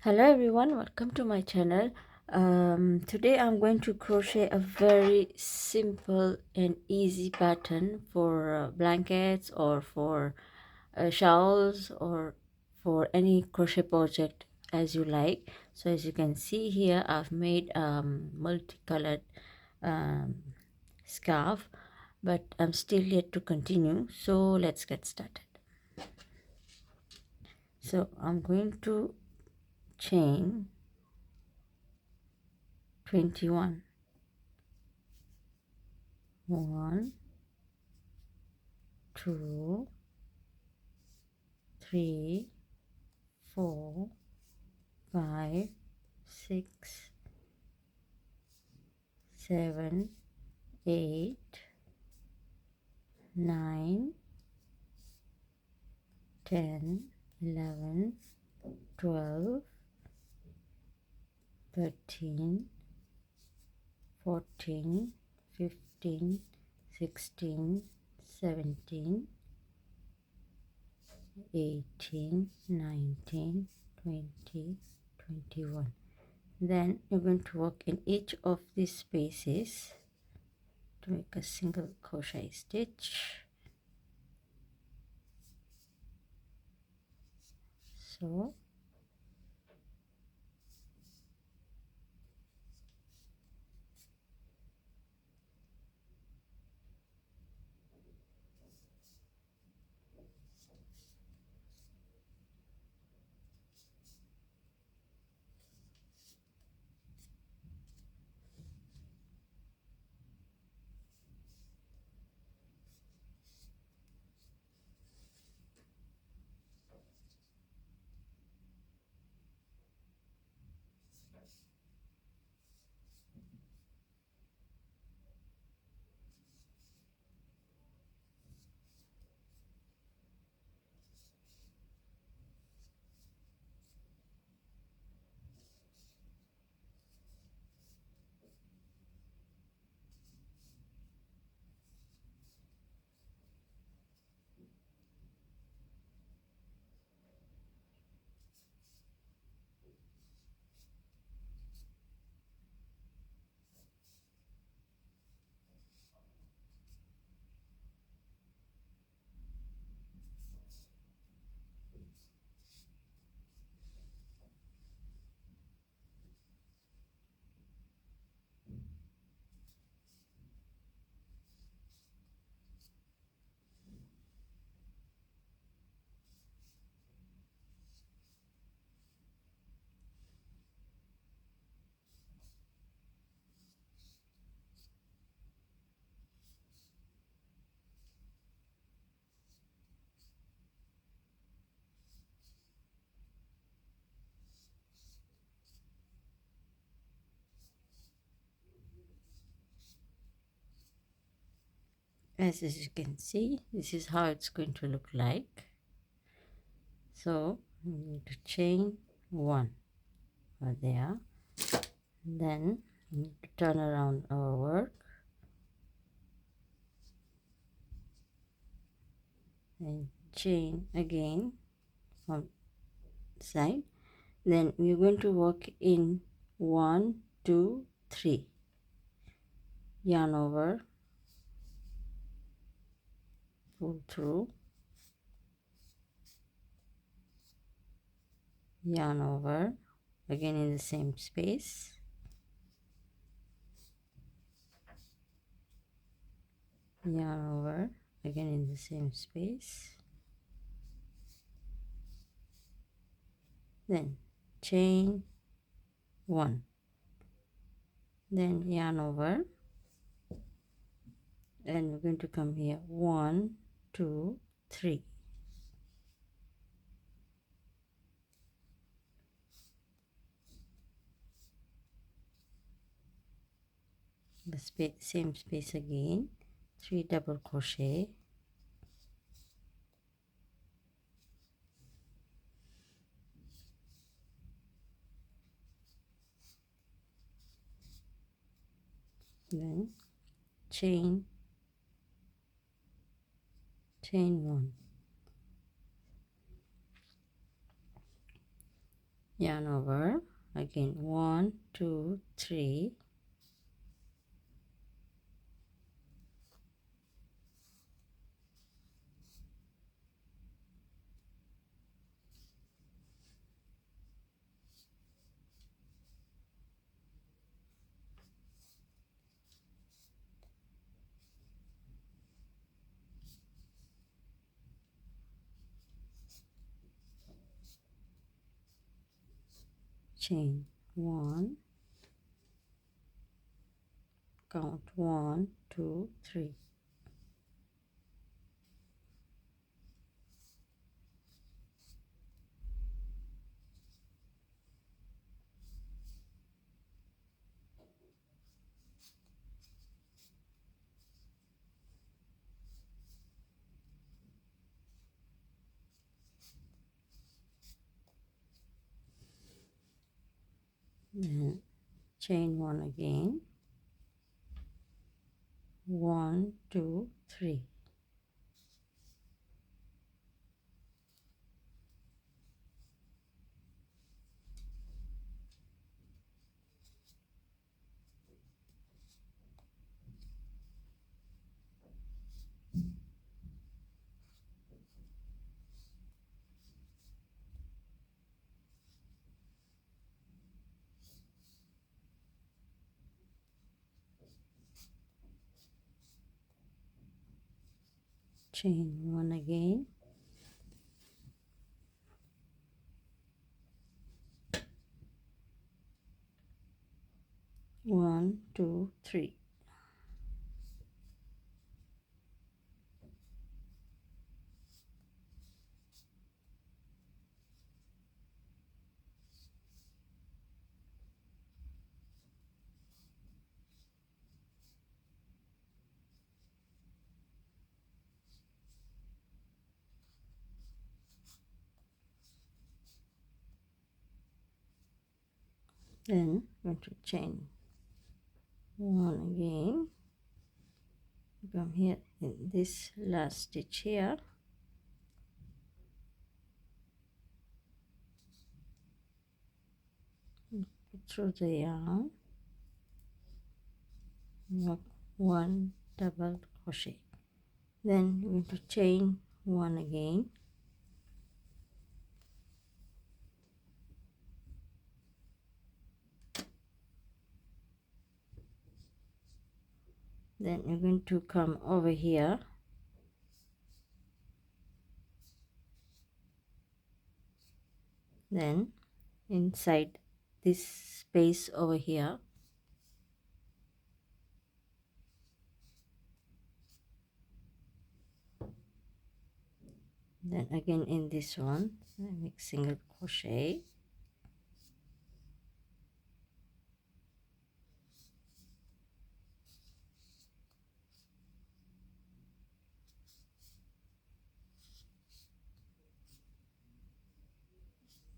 Hello everyone, welcome to my channel. Today I'm going to crochet a very simple and easy pattern for blankets or for shawls or for any crochet project as you like. So as you can see here, I've made multicolored um, scarf, but I'm still yet to continue. So let's get started. So I'm going to chain 21. 1, 2, 3, 4, 5, 6, 7, 8, 9, 10, 11, 12, 13, 14, 15, 16, 17, 18, 19, 20, 21. Then you're going to work in each of these spaces to make a single crochet stitch. So as you can see, this is how it's going to look like. So I'm going to chain 1 over there, then we need to turn around our work and chain again from side. Then we're going to work in 1, 2, 3, yarn over, pull through, yarn over, again in the same space, yarn over, again in the same space, then chain 1, then yarn over, and we're going to come here 1, 2, 3. The same space again, 3 double crochet, then chain 1, yarn over, again 1 2 3, chain 1, count 1 2 3, then chain 1 again, 1 2 3, chain 1 again, 1 2 3, then going to chain 1 again, come here in this last stitch here, put through the yarn, work 1 double crochet, then we're going to chain 1 again, then you're going to come over here, then inside this space over here, then again in this one I make single crochet,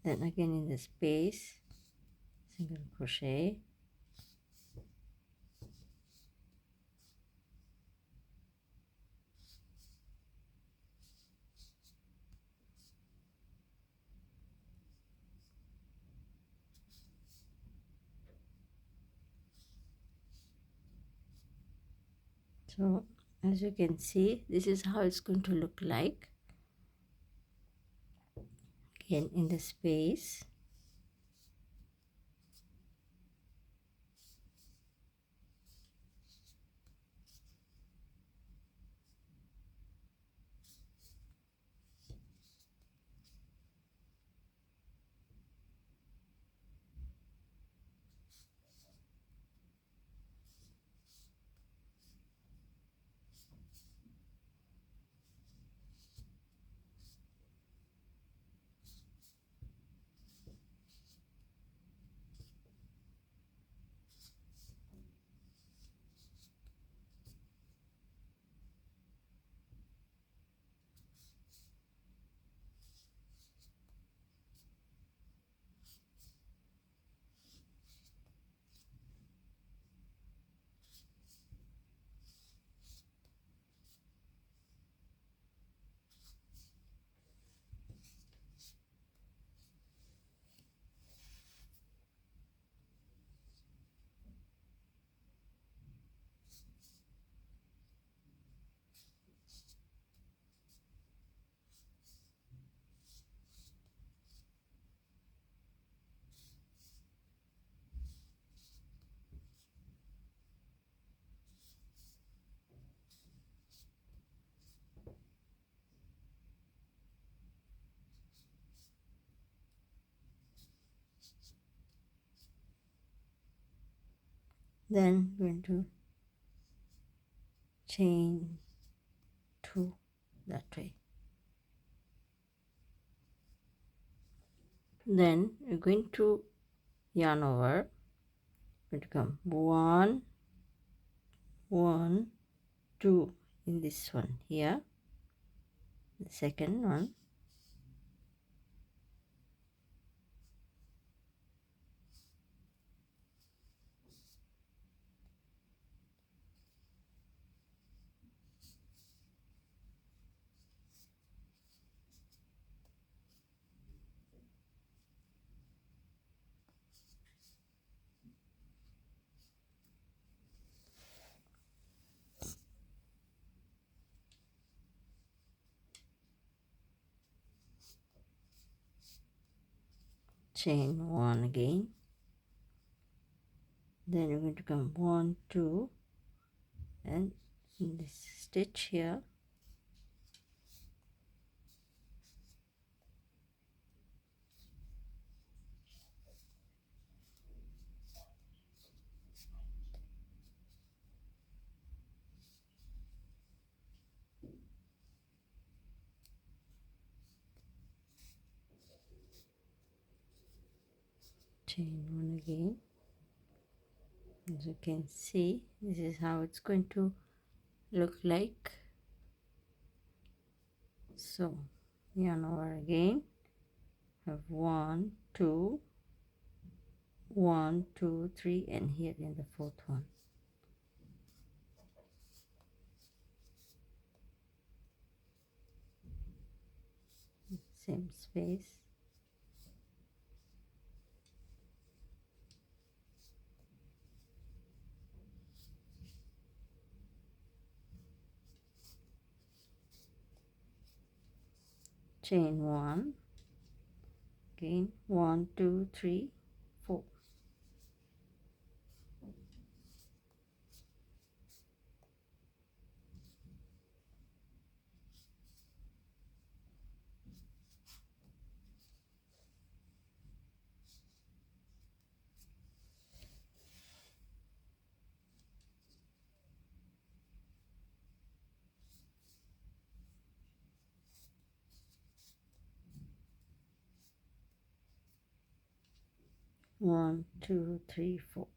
then again in the space single crochet, so as you can see this is how it's going to look like. Again in the space, then we're going to chain 2 that way. Then we're going to yarn over. We're going to come 1 1 2 in this one here, the second one, chain 1 again, then we're going to come 1 2 and in this stitch here chain 1 again. As you can see, this is how it's going to look like. So yarn over again, have 1 2 1 2 3 and here in the fourth one. Same space. Chain 1 again, 1 2 3 4. One, two, three, four.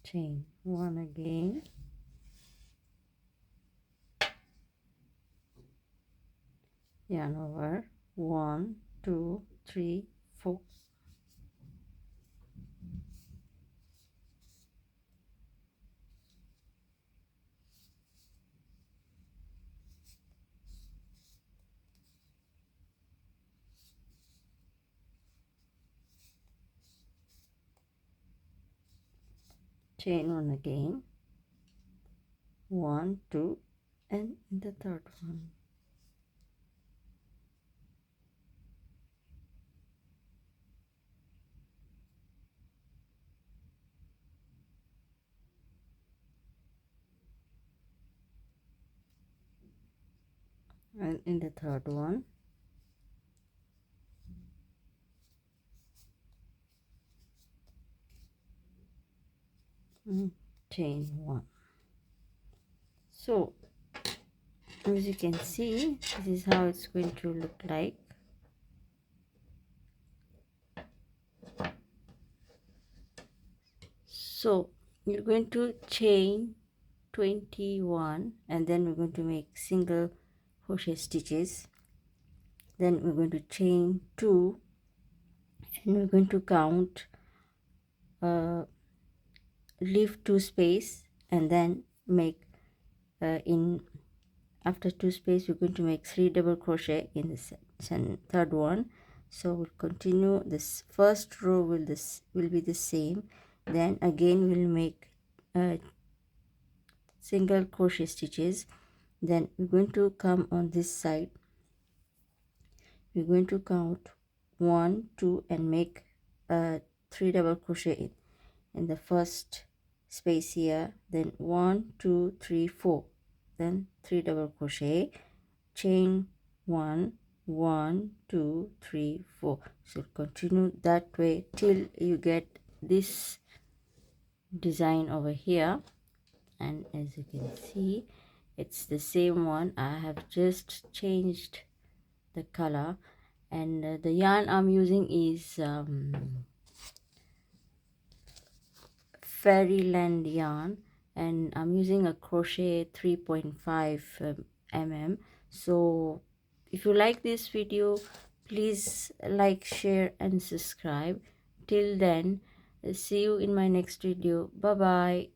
Chain 1 again, yarn over 1 2 3 4. Chain 1 again, 1 2 and in the third one. And in the third one, chain 1. So as you can see, this is how it's going to look like. So you're going to chain 21 and then we're going to make single crochet stitches, then we're going to chain 2 and we're going to count leave 2 space and then make in after 2 space we're going to make 3 double crochet in the third one. So we'll continue. This first row will be the same, then again we'll make single crochet stitches, then we're going to come on this side we're going to count 1 2 and make 3 double crochet in the first space here, then 1 2 3 4, then 3 double crochet, chain 1 1 2 3 4. So continue that way till you get this design over here. And as you can see, it's the same one. I have just changed the color, and the yarn I'm using is Fairyland yarn, and I'm using a crochet 3.5 mm. So if you like this video, please like, share and subscribe. Till then, see you in my next video. Bye bye.